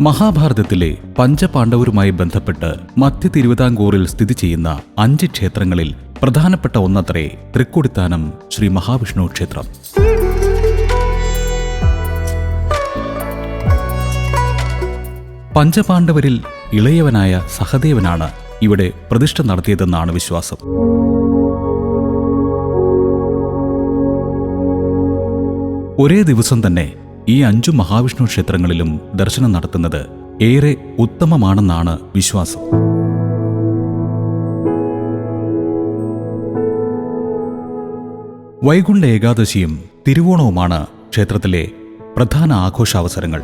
മഹാഭാരതത്തിലെ പഞ്ചപാണ്ഡവരുമായി ബന്ധപ്പെട്ട് മധ്യ തിരുവിതാംകൂറിൽ സ്ഥിതി ചെയ്യുന്ന 5 ക്ഷേത്രങ്ങളിൽ പ്രധാനപ്പെട്ട ഒന്നത്രേ തൃക്കൊടിത്താനം ശ്രീ മഹാവിഷ്ണു ക്ഷേത്രം. പഞ്ചപാണ്ഡവരിൽ ഇളയവനായ സഹദേവനാണ് ഇവിടെ പ്രതിഷ്ഠ നടത്തിയതെന്നാണ് വിശ്വാസം. ഒരേ ദിവസം തന്നെ ഈ 5 മഹാവിഷ്ണു ക്ഷേത്രങ്ങളിലും ദർശനം നടത്തുന്നത് ഏറെ ഉത്തമമാണെന്നാണ് വിശ്വാസം. വൈകുണ്ഠ ഏകാദശിയും തിരുവോണവുമാണ് ക്ഷേത്രത്തിലെ പ്രധാന ആഘോഷാവസരങ്ങൾ.